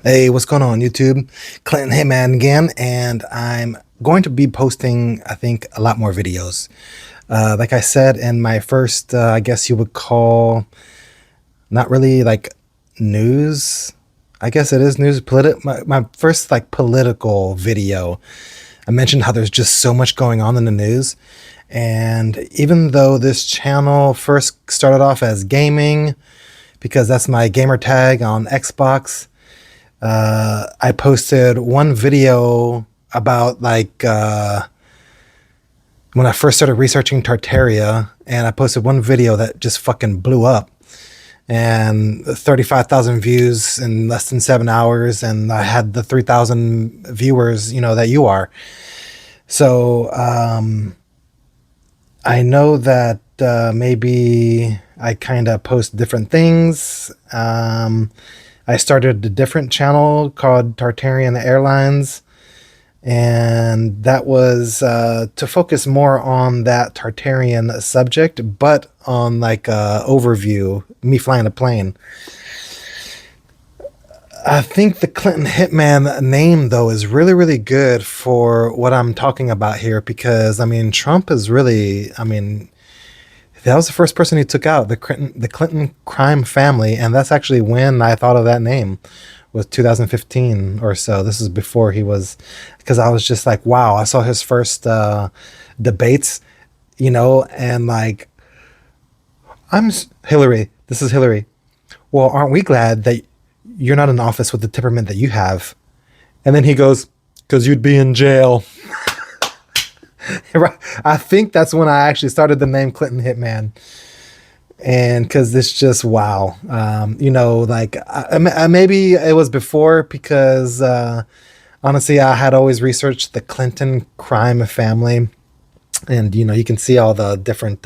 Hey, what's going on, YouTube? Clinton Hitman again, and I'm going to be posting, I think, a lot more videos. Like I said in my first, I guess you would call, not really like news. I guess it is news. My first like political video. I mentioned how there's just so much going on in the news, and even though this channel first started off as gaming, because that's my gamer tag on Xbox. I posted one video about when I first started researching Tartaria, and I posted one video that just fucking blew up, and 35,000 views in less than 7 hours, and I had the 3,000 viewers, that you are. So I know that maybe I kind of post different things. I started a different channel called Tartarian Airlines, and that was to focus more on that Tartarian subject, but on like overview, me flying a plane. I think the Clinton Hitman name, though, is really, really good for what I'm talking about here because, I mean, Trump is really, I mean, that was the first person he took out, the Clinton crime family, and that's actually when I thought of that name, was 2015 or so. This is before he was, because I was just like, wow, I saw his first debates, and like, Hillary. This is Hillary. Well, aren't we glad that you're not in office with the temperament that you have? And then he goes, because you'd be in jail. Right. I think that's when I actually started the name Clinton Hitman, and because it's just wow. Like maybe it was before because honestly, I had always researched the Clinton crime family, and you can see all the different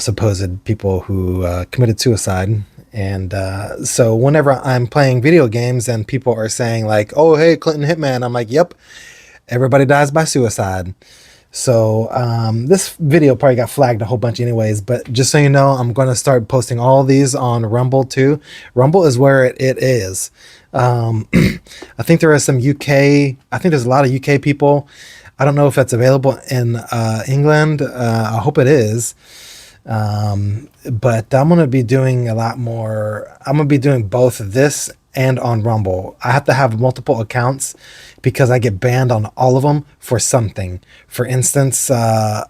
supposed people who committed suicide. And so whenever I'm playing video games and people are saying like, "Oh, hey, Clinton Hitman," I'm like, "Yep, everybody dies by suicide." So this video probably got flagged a whole bunch anyways, but just so you know, I'm going to start posting all these on Rumble too. Rumble is where it is. I think there are some UK, I think there's a lot of UK people. I don't know if that's available in England. I hope it is. But I'm going to be doing a lot more. I'm going to be doing both this and on Rumble. I have to have multiple accounts because I get banned on all of them for something. For instance, oh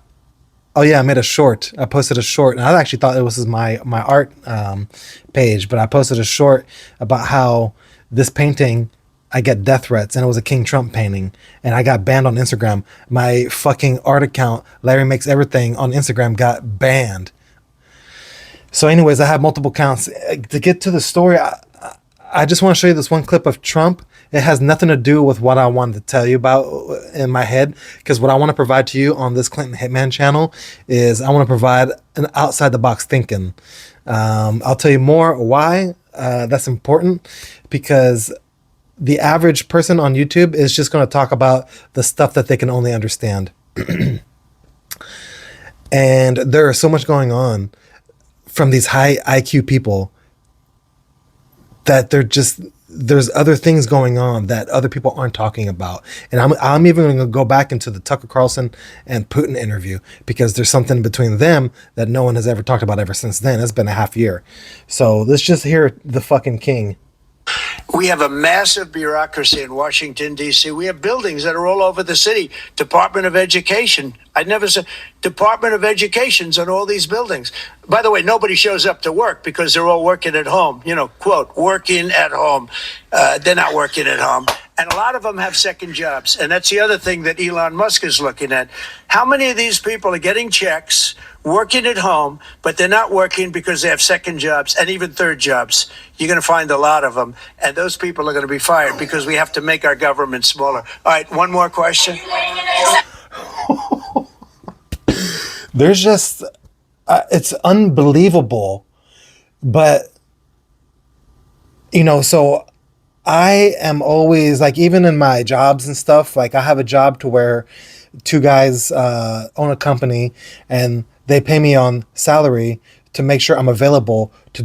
yeah, I made a short. I posted a short, and I actually thought it was my art page, but I posted a short about how this painting, I get death threats, and it was a King Trump painting, and I got banned on Instagram. My fucking art account, Larry Makes Everything on Instagram, got banned. So anyways, I have multiple accounts. To get to the story, I just want to show you this one clip of Trump. It has nothing to do with what I wanted to tell you about in my head, because what I want to provide to you on this Clinton Hitman channel is I want to provide an outside the box thinking. I'll tell you more why that's important, because the average person on YouTube is just going to talk about the stuff that they can only understand. And there is so much going on from these high IQ people that there's other things going on that other people aren't talking about. And I'm even going to go back into the Tucker Carlson and Putin interview, because there's something between them that no one has ever talked about ever since then. It's been a half year. So let's just hear the fucking king. We have a massive bureaucracy in Washington, D.C. We have buildings that are all over the city. Department of Education. I'd never said Department of Education's on all these buildings. By the way, nobody shows up to work because they're all working at home. Quote, working at home. They're not working at home. And a lot of them have second jobs. And that's the other thing that Elon Musk is looking at. How many of these people are getting checks, working at home, but they're not working because they have second jobs and even third jobs? You're going to find a lot of them. And those people are going to be fired because we have to make our government smaller. All right, one more question. There's just, it's unbelievable. But, so I am always like, even in my jobs and stuff, like I have a job to where two guys own a company, and they pay me on salary to make sure I'm available to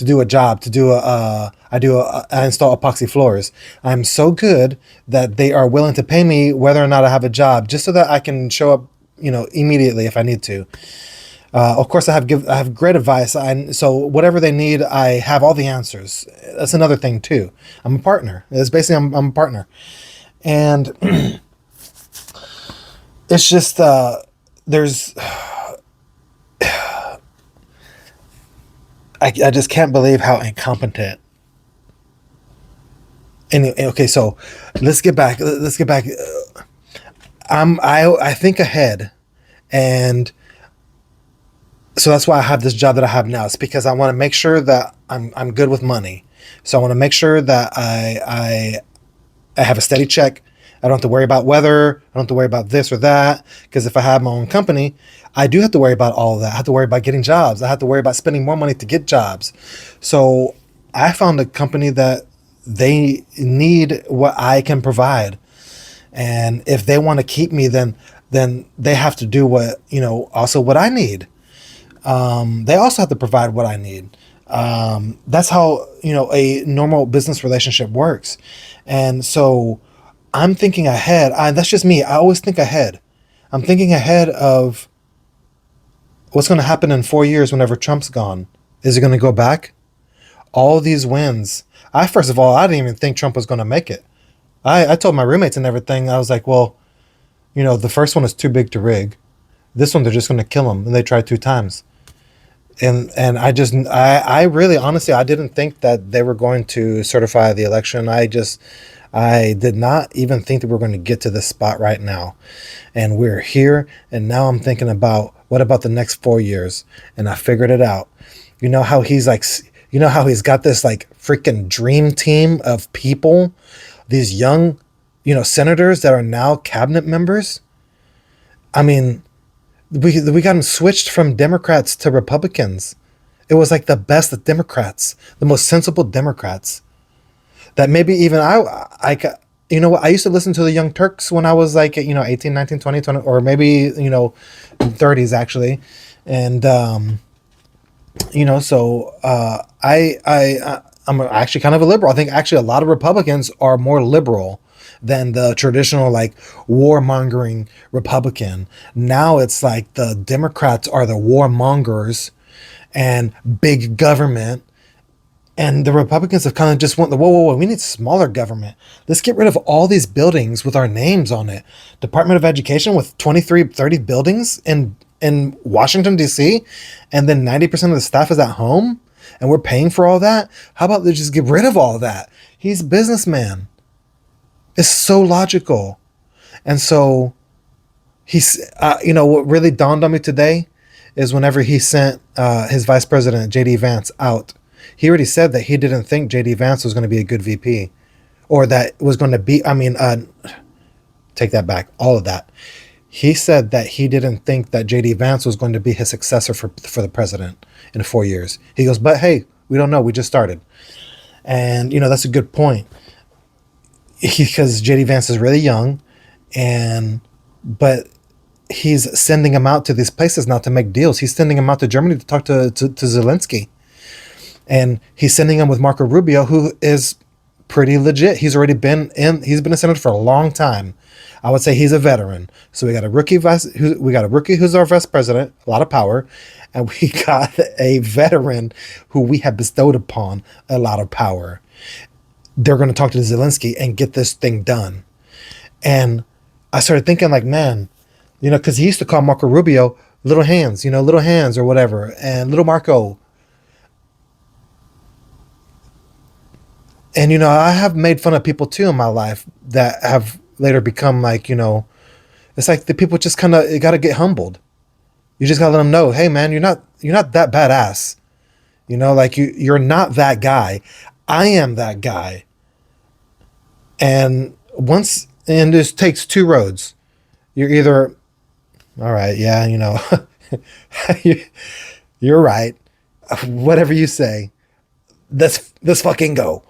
to do a job, I install epoxy floors. I'm so good that they are willing to pay me whether or not I have a job, just so that I can show up, immediately if I need to. Of course, I have great advice. So whatever they need, I have all the answers. That's another thing too. I'm a partner. It's basically I'm a partner, and it's just there's. I just can't believe how incompetent. Anyway, okay, so let's get back. Let's get back. I think ahead, and so that's why I have this job that I have now. It's because I want to make sure that I'm good with money. So I want to make sure that I have a steady check. I don't have to worry about weather. I don't have to worry about this or that. Because if I have my own company, I do have to worry about all of that. I have to worry about getting jobs. I have to worry about spending more money to get jobs. So I found a company that they need what I can provide. And if they want to keep me, then they have to do also what I need. They also have to provide what I need. That's how, a normal business relationship works. And so I'm thinking ahead. That's just me. I always think ahead. I'm thinking ahead of what's going to happen in 4 years whenever Trump's gone. Is it going to go back? All these wins. First of all, I didn't even think Trump was going to make it. I told my roommates and everything, I was like, well, the first one is too big to rig. This one, they're just going to kill him. And they tried 2 times. And I really, honestly, I didn't think that they were going to certify the election. I did not even think that we were going to get to this spot right now. And we're here. And now I'm thinking about, what about the next 4 years? And I figured it out. How he's got this freaking dream team of people, these young, senators that are now cabinet members. I mean, we got them switched from Democrats to Republicans. It was the best of Democrats, the most sensible Democrats. That maybe even I used to listen to the Young Turks when I was 18, 19, 20, or maybe, 30s actually. And, so I'm actually kind of a liberal. I think actually a lot of Republicans are more liberal than the traditional warmongering Republican. Now it's the Democrats are the warmongers and big government. And the Republicans have kind of just went, whoa, we need smaller government. Let's get rid of all these buildings with our names on it. Department of Education with 23, 30 buildings in Washington, D.C., and then 90% of the staff is at home, and we're paying for all that. How about they just get rid of all that? He's a businessman. It's so logical. And so he's, what really dawned on me today is whenever he sent his vice president, J.D. Vance, out. He already said that he didn't think J.D. Vance was going to be a good VP, or that was going to be, take that back, all of that. He said that he didn't think that J.D. Vance was going to be his successor for the president in 4 years. He goes, but hey, we don't know. We just started. And, that's a good point. Because J.D. Vance is really young, but he's sending him out to these places now to make deals. He's sending him out to Germany to talk to Zelensky. And he's sending him with Marco Rubio, who is pretty legit. He's been a senator for a long time. I would say he's a veteran. So we got a rookie who's our vice president, a lot of power, and we got a veteran who we have bestowed upon a lot of power. They're going to talk to Zelensky and get this thing done. And I started thinking man, because he used to call Marco Rubio little hands or whatever, and little Marco. And, I have made fun of people too in my life that have later become it's the people just kind of got to get humbled. You just got to let them know, hey man, you're not that badass. You're not that guy. I am that guy. And this takes 2 roads. You're either, all right, yeah, you're right. Whatever you say, let's fucking go.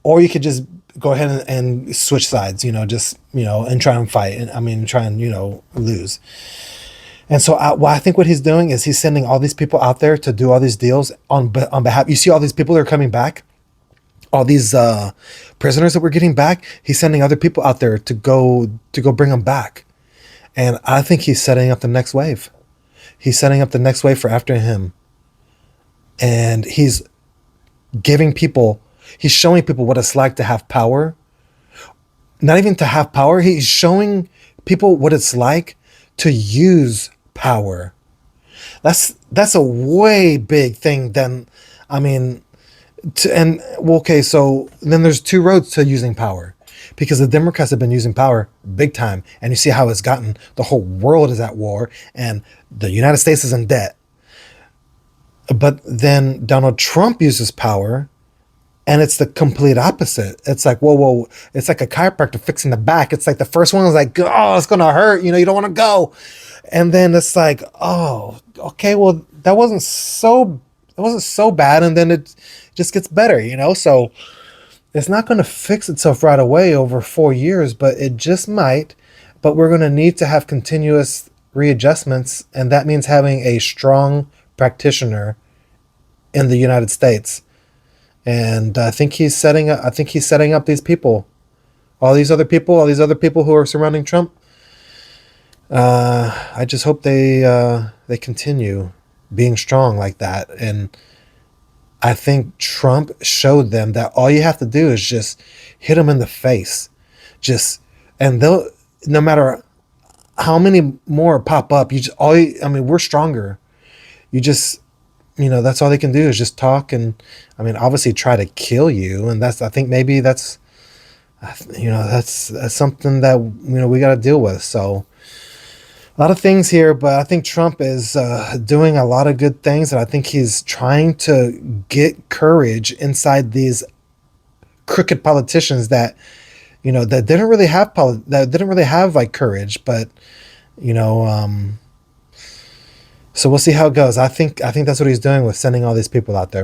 Or you could just go ahead and switch sides, and try and fight. And try and, lose. And so I think what he's doing is he's sending all these people out there to do all these deals on behalf. You see all these people that are coming back, all these prisoners that we're getting back. He's sending other people out there to go bring them back. And I think he's setting up the next wave. He's setting up the next wave for after him. And he's giving people, he's showing people what it's like to have power. Not even to have power, he's showing people what it's like to use power. That's a way big thing than, I mean, and well, okay, so then there's two roads to using power, because the Democrats have been using power big time, and you see how it's gotten. The whole world is at war, and the United States is in debt. But then Donald Trump uses power, and it's the complete opposite. It's like, whoa, it's like a chiropractor fixing the back. It's like the first one is like, oh, it's gonna hurt, you don't want to go. And then it's like, oh, okay, well, that wasn't so bad, and then it just gets better, So it's not gonna fix itself right away over 4 years, but it just might. But we're gonna need to have continuous readjustments, and that means having a strong practitioner in the United States. And I think he's setting up these people, all these other people who are surrounding Trump. I just hope they continue being strong like that. And I think Trump showed them that all you have to do is just hit them in the face, and they'll, no matter how many more pop up, we're stronger. You just, that's all they can do is just talk, and obviously try to kill you. And I think maybe that's something that, we got to deal with. So a lot of things here, but I think Trump is doing a lot of good things, and I think he's trying to get courage inside these crooked politicians that, that didn't really have like courage, but so we'll see how it goes. I think that's what he's doing with sending all these people out there.